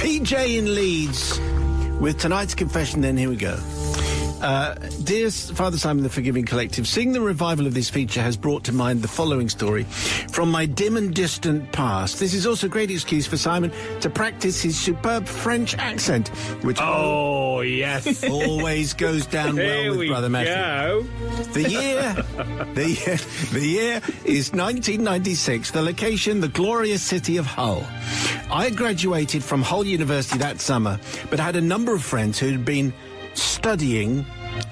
PJ in Leeds with tonight's confession. Then here we go. Dear Father Simon, the Forgiving Collective, seeing the revival of this feature has brought to mind the following story from my dim and distant past. This is also a great excuse for Simon to practice his superb French accent, which yes, always goes down well with Brother Matthew. Go. The year is 1996. The location, the glorious city of Hull. I graduated from Hull University that summer, but had a number of friends who had been studying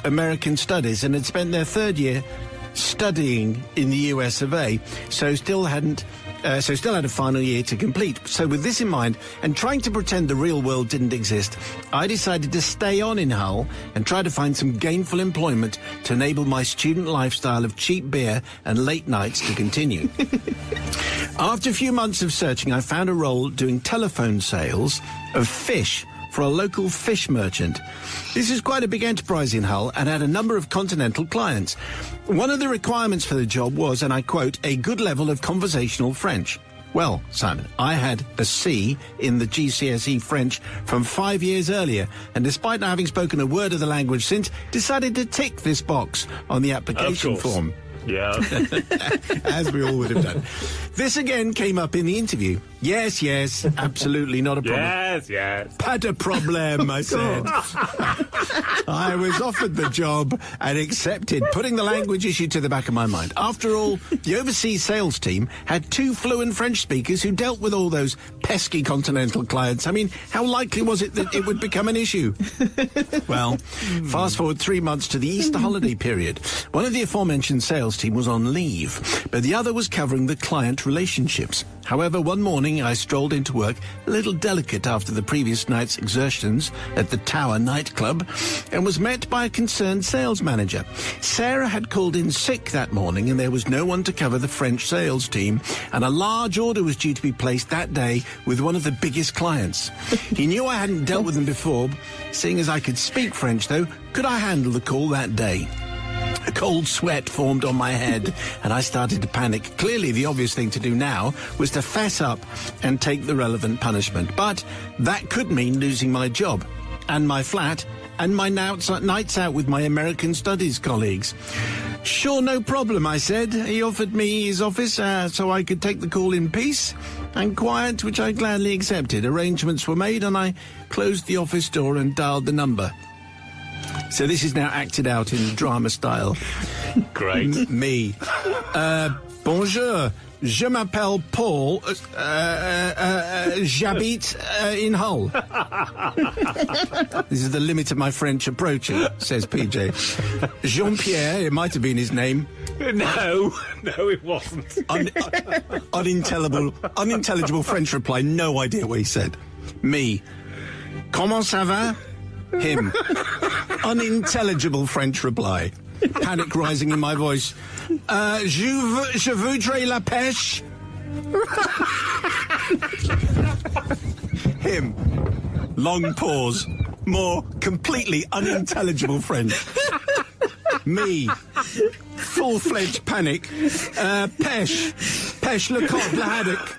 American studies and had spent their third year studying in the US of A, so still had a final year to complete. So with this in mind, and trying to pretend the real world didn't exist, I decided to stay on in Hull and try to find some gainful employment to enable my student lifestyle of cheap beer and late nights to continue. After a few months of searching, I found a role doing telephone sales of fish for a local fish merchant. This is quite a big enterprise in Hull and had a number of continental clients. One of the requirements for the job was, and I quote, a good level of conversational French. Well, Simon, I had a C in the GCSE French from 5 years earlier, and despite not having spoken a word of the language since, decided to tick this box on the application form. Yeah. As we all would have done. This again came up in the interview. Yes, absolutely not a problem. Yes. Pas de problème, I said. I was offered the job and accepted, putting the language issue to the back of my mind. After all, the overseas sales team had 2 fluent French speakers who dealt with all those pesky continental clients. I mean, how likely was it that it would become an issue? Well, fast forward 3 months to the Easter holiday period. One of the aforementioned sales team was on leave, but the other was covering the client relationships. However, one morning I strolled into work, a little delicate after the previous night's exertions at the Tower nightclub, and was met by a concerned sales manager. Sarah had called in sick that morning and there was no one to cover the French sales team, and a large order was due to be placed that day with one of the biggest clients. He knew I hadn't dealt with them before. Seeing as I could speak French, though, could I handle the call that day? A cold sweat formed on my head, and I started to panic. Clearly, the obvious thing to do now was to fess up and take the relevant punishment. But that could mean losing my job, and my flat, and my nights out with my American studies colleagues. Sure, no problem, I said. He offered me his office so I could take the call in peace and quiet, which I gladly accepted. Arrangements were made, and I closed the office door and dialed the number. So this is now acted out in drama style. Great. Me. Bonjour. Je m'appelle Paul. J'habite in Hull. This is the limit of my French approaching, says PJ. Jean-Pierre, it might have been his name. No, it wasn't. Unintelligible French reply, no idea what he said. Me. Comment ça va? Him. Unintelligible French reply. Panic rising in my voice. Je voudrais la pêche. Him. Long pause. More completely unintelligible French. Me. Full-fledged panic. Pêche. Pêche le cod, le haddock.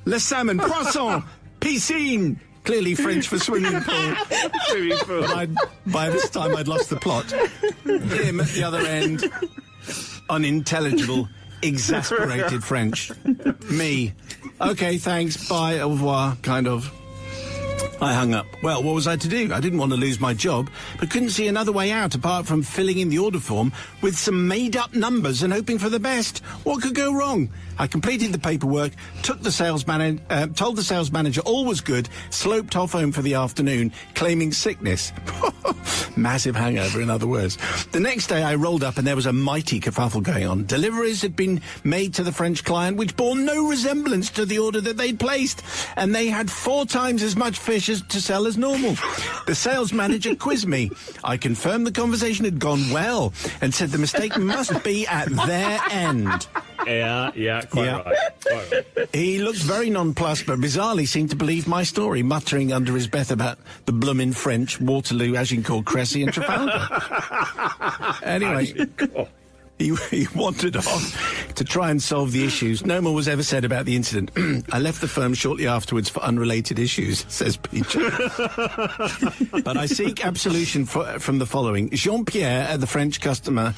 Le salmon. Poisson. Piscine. Clearly French for swimming pool. By this time, I'd lost the plot. Him at the other end. Unintelligible, exasperated French. Me. Okay, thanks, bye, au revoir, kind of. I hung up. Well, what was I to do? I didn't want to lose my job, but couldn't see another way out apart from filling in the order form with some made-up numbers and hoping for the best. What could go wrong? I completed the paperwork, told the sales manager all was good, sloped off home for the afternoon, claiming sickness. Massive hangover, in other words. The next day I rolled up and there was a mighty kerfuffle going on. Deliveries had been made to the French client which bore no resemblance to the order that they'd placed, and they had 4 times as much fish to sell as normal. The sales manager quizzed me. I confirmed the conversation had gone well and said the mistake must be at their end. Yeah, quite right. He looked very nonplussed, but bizarrely seemed to believe my story, muttering under his breath about the bloomin' French, Waterloo, Agincourt, Cressy and Trafalgar. Anyway, he wandered off to try and solve the issues. No more was ever said about the incident. I left the firm shortly afterwards for unrelated issues, says PJ. But I seek absolution from the following. Jean-Pierre at the French customer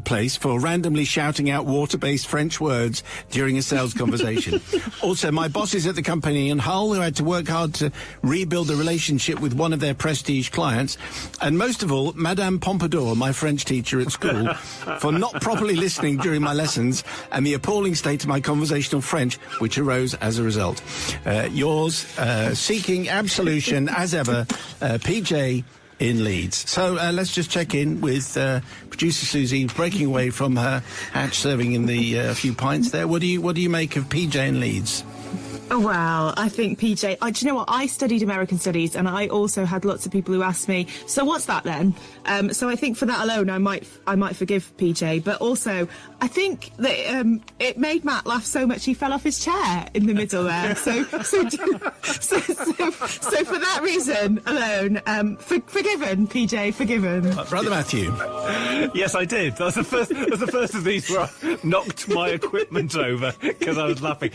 place for randomly shouting out water-based French words during a sales conversation. Also, my bosses at the company in Hull who had to work hard to rebuild a relationship with one of their prestige clients. And most of all, Madame Pompadour, my French teacher at school, for not properly listening during my lessons and the appalling state of my conversational French, which arose as a result. Yours, seeking absolution, as ever, PJ in Leeds. So let's just check in with producer Susie, breaking away from her hatch, serving in the few pints there. What do you make of PJ in Leeds? Oh, well, I think PJ, do you know what? I studied American Studies, and I also had lots of people who asked me, so what's that then? So I think for that alone, I might forgive PJ. But also, I think that it made Matt laugh so much he fell off his chair in the middle there. So for that reason alone, forgiven, PJ, forgiven. Brother Matthew. Yes, I did. That was the first of these where I knocked my equipment over because I was laughing.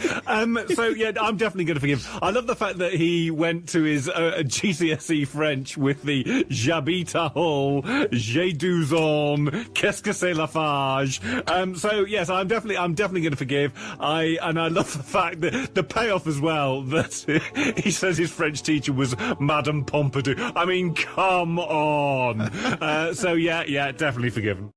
So yeah, I'm definitely going to forgive. I love the fact that he went to his GCSE French with the j'habite à Hull, j'ai 12 ans, qu'est-ce que c'est la fage? So yes, I'm definitely going to forgive. I love the fact that the payoff as well, that he says his French teacher was Madame Pompadour. I mean, come on. So yeah, definitely forgiven.